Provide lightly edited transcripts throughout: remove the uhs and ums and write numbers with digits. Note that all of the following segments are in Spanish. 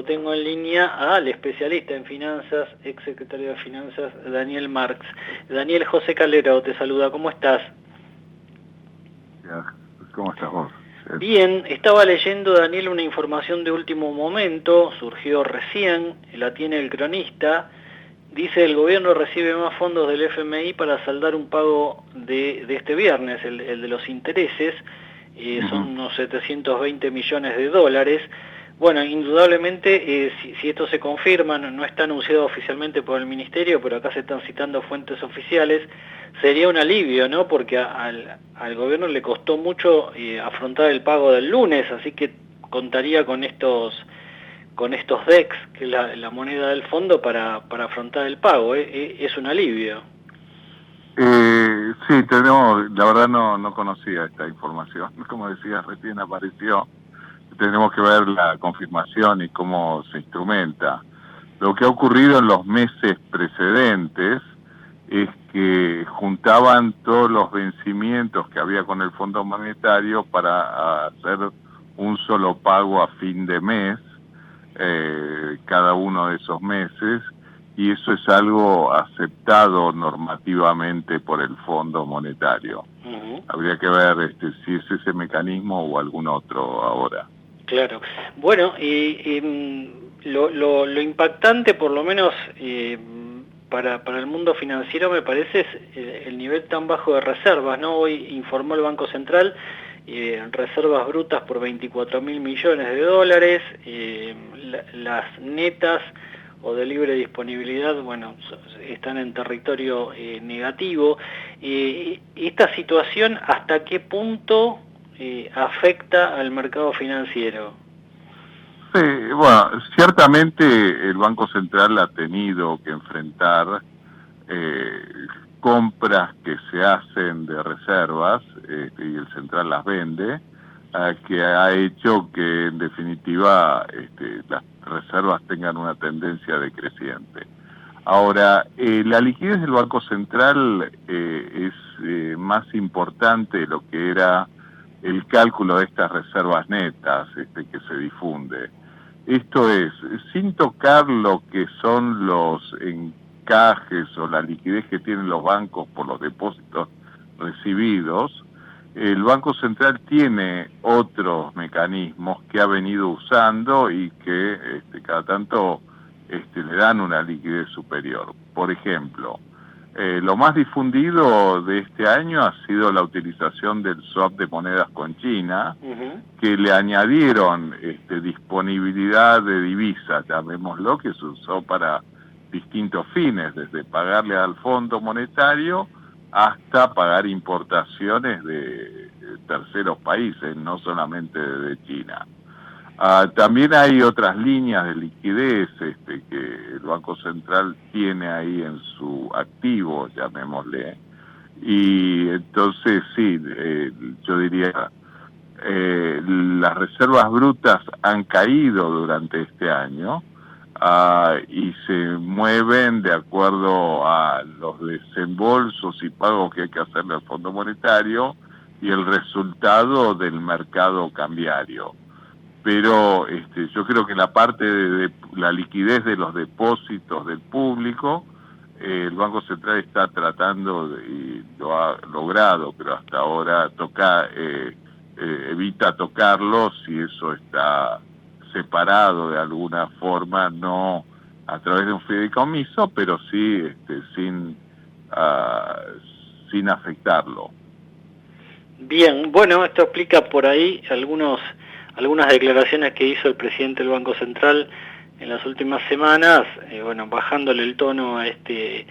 tengo en línea al especialista en finanzas, ex secretario de Finanzas, Daniel Marx. Daniel, José Calero te saluda, ¿cómo estás? ¿Cómo estás vos? Bien, estaba leyendo, Daniel, una información de último momento, surgió recién, la tiene el Cronista. Dice: el gobierno recibe más fondos del FMI para saldar un pago de este viernes, el de los intereses, son unos 720 millones de dólares. Bueno, indudablemente, si esto se confirma, no está anunciado oficialmente por el Ministerio, pero acá se están citando fuentes oficiales, sería un alivio, ¿no? Porque al gobierno le costó mucho afrontar el pago del lunes, así que contaría con estos DEX, que es la moneda del fondo, para afrontar el pago. Es un alivio. Sí, tenemos, la verdad no conocía esta información, como decías, recién apareció. Tenemos que ver la confirmación y cómo se instrumenta. Lo que ha ocurrido en los meses precedentes es que juntaban todos los vencimientos que había con el Fondo Monetario para hacer un solo pago a fin de mes, cada uno de esos meses, y eso es algo aceptado normativamente por el Fondo Monetario. Habría que ver si es ese mecanismo o algún otro ahora. Claro. Bueno, lo impactante, por lo menos para el mundo financiero, me parece, es el nivel tan bajo de reservas, ¿no? Hoy informó el Banco Central reservas brutas por 24.000 millones de dólares, las netas o de libre disponibilidad, bueno, están en territorio negativo. Esta situación, ¿hasta qué punto afecta al mercado financiero? Sí, bueno, ciertamente el Banco Central ha tenido que enfrentar compras que se hacen de reservas, y el Central las vende, que ha hecho que en definitiva las reservas tengan una tendencia decreciente. Ahora, la liquidez del Banco Central es más importante de lo que era el cálculo de estas reservas netas que se difunde. Esto es, sin tocar lo que son los encajes o la liquidez que tienen los bancos por los depósitos recibidos, el Banco Central tiene otros mecanismos que ha venido usando y que cada tanto le dan una liquidez superior. Por ejemplo, lo más difundido de este año ha sido la utilización del swap de monedas con China, que le añadieron disponibilidad de divisas, llamémoslo, que se usó para distintos fines, desde pagarle al Fondo Monetario hasta pagar importaciones de terceros países, no solamente de China. También hay otras líneas de liquidez que el Banco Central tiene ahí en su activo, llamémosle, y entonces sí, yo diría, las reservas brutas han caído durante este año y se mueven de acuerdo a los desembolsos y pagos que hay que hacerle al Fondo Monetario y el resultado del mercado cambiario. Pero yo creo que la parte de la liquidez de los depósitos del público, el Banco Central está tratando y lo ha logrado, pero hasta ahora evita tocarlo si eso está separado de alguna forma, no a través de un fideicomiso, pero sí sin afectarlo. Bien, bueno, esto explica por ahí algunas declaraciones que hizo el presidente del Banco Central en las últimas semanas, bueno, bajándole el tono a este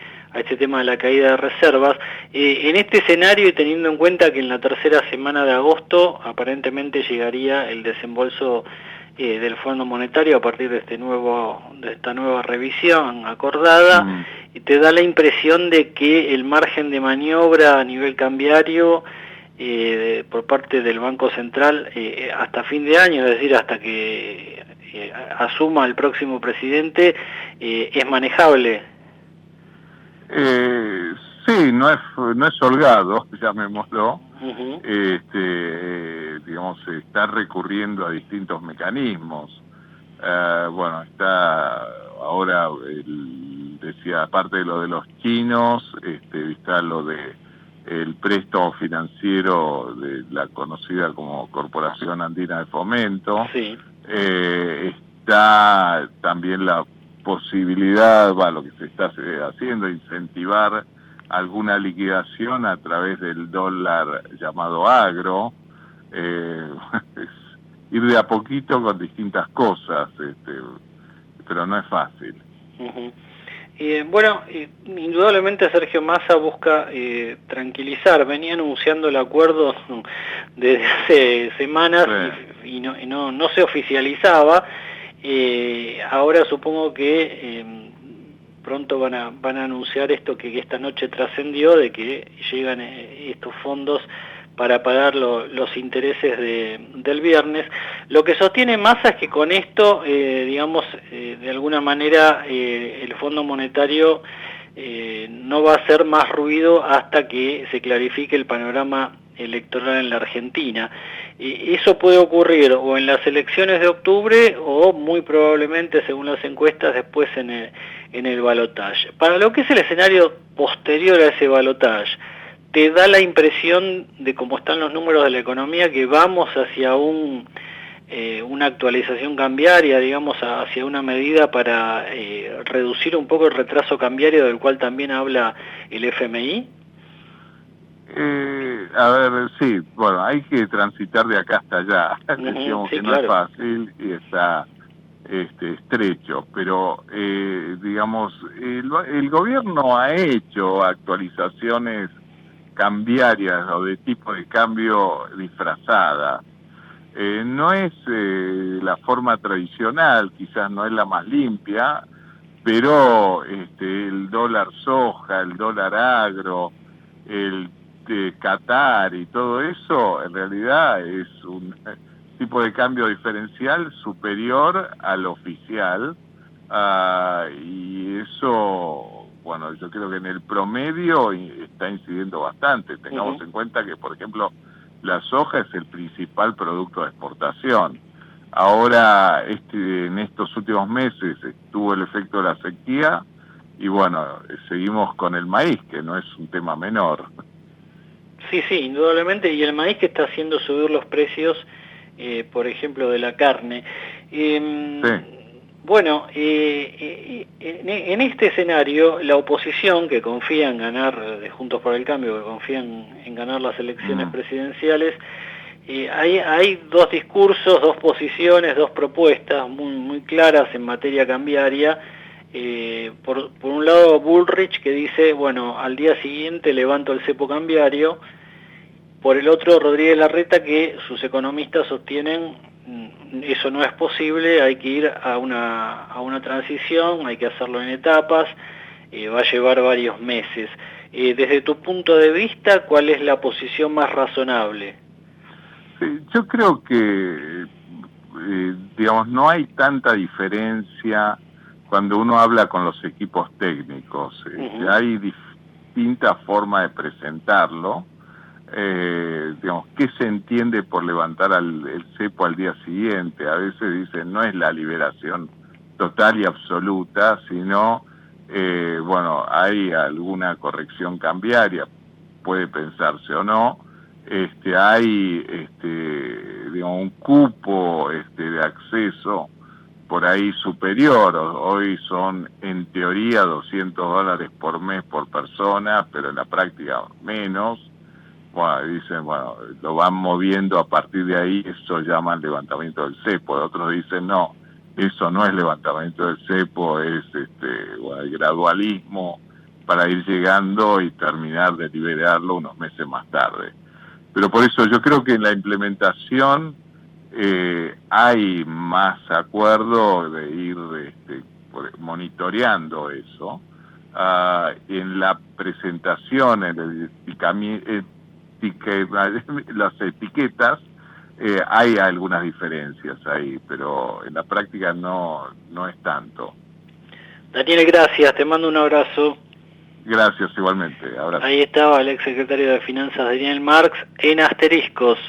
tema de la caída de reservas. En este escenario, y teniendo en cuenta que en la tercera semana de agosto aparentemente llegaría el desembolso del Fondo Monetario a partir de esta nueva revisión acordada, y te da la impresión de que el margen de maniobra a nivel cambiario por parte del Banco Central hasta fin de año, es decir, hasta que asuma el próximo presidente, es manejable. Sí, no es holgado, llamémoslo. Digamos, se está recurriendo a distintos mecanismos. Bueno, está ahora, decía, aparte de lo de los chinos, está lo de el préstamo financiero de la conocida como Corporación Andina de Fomento. Sí. Está también la posibilidad, lo que se está haciendo, incentivar alguna liquidación a través del dólar llamado agro. Es ir de a poquito con distintas cosas, pero no es fácil. Uh-huh. Bueno, indudablemente Sergio Massa busca tranquilizar. Venía anunciando el acuerdo desde hace semanas, sí, y no se oficializaba. Ahora supongo que pronto van a anunciar esto que esta noche trascendió, de que llegan estos fondos para pagar los intereses del viernes. Lo que sostiene Massa es que con esto, digamos, de alguna manera el Fondo Monetario no va a hacer más ruido hasta que se clarifique el panorama electoral en la Argentina. Eso puede ocurrir o en las elecciones de octubre o muy probablemente, según las encuestas, después en el balotaje. Para lo que es el escenario posterior a ese balotaje, ¿te da la impresión de cómo están los números de la economía que vamos hacia una actualización cambiaria, digamos, hacia una medida para reducir un poco el retraso cambiario del cual también habla el FMI? A ver, sí, bueno, hay que transitar de acá hasta allá. Decíamos, sí, que no claro, es fácil y está estrecho, pero digamos, el gobierno ha hecho actualizaciones cambiarias o de tipo de cambio disfrazada. No es la forma tradicional, quizás no es la más limpia, pero el dólar soja, el dólar agro, el Qatar y todo eso, en realidad es un tipo de cambio diferencial superior al oficial, y eso, bueno, yo creo que en el promedio está incidiendo bastante. Tengamos en cuenta que, por ejemplo, la soja es el principal producto de exportación. Ahora, en estos últimos meses estuvo el efecto de la sequía y bueno, seguimos con el maíz, que no es un tema menor. Sí, indudablemente, y el maíz que está haciendo subir los precios, por ejemplo, de la carne. Sí. Bueno, en este escenario, la oposición, que confía en ganar, de Juntos por el Cambio, que confía en ganar las elecciones presidenciales, hay dos discursos, dos posiciones, dos propuestas muy claras en materia cambiaria. Por un lado, Bullrich, que dice, bueno, al día siguiente levanto el cepo cambiario. Por el otro, Rodríguez Larreta, que sus economistas sostienen eso no es posible, hay que ir a una transición, hay que hacerlo en etapas, va a llevar varios meses. Desde tu punto de vista, ¿cuál es la posición más razonable? Sí, yo creo que, digamos, no hay tanta diferencia cuando uno habla con los equipos técnicos. Hay distintas formas de presentarlo. Digamos, ¿qué se entiende por levantar el cepo al día siguiente? A veces dicen, no es la liberación total y absoluta, sino, bueno, hay alguna corrección cambiaria, puede pensarse o no. Hay, digamos, un cupo de acceso por ahí superior. Hoy son, en teoría, $200 por mes por persona, pero en la práctica menos. Bueno, dicen, bueno, lo van moviendo a partir de ahí, eso llaman levantamiento del cepo. Otros dicen, no, eso no es levantamiento del cepo, es bueno, el gradualismo para ir llegando y terminar de liberarlo unos meses más tarde. Pero por eso yo creo que en la implementación hay más acuerdo de ir monitoreando eso. En la presentación, en las etiquetas, hay algunas diferencias ahí, pero en la práctica no es tanto. Daniel, gracias, te mando un abrazo. Gracias, igualmente. Abrazo. Ahí estaba el exsecretario de Finanzas, Daniel Marx, en Asteriscos.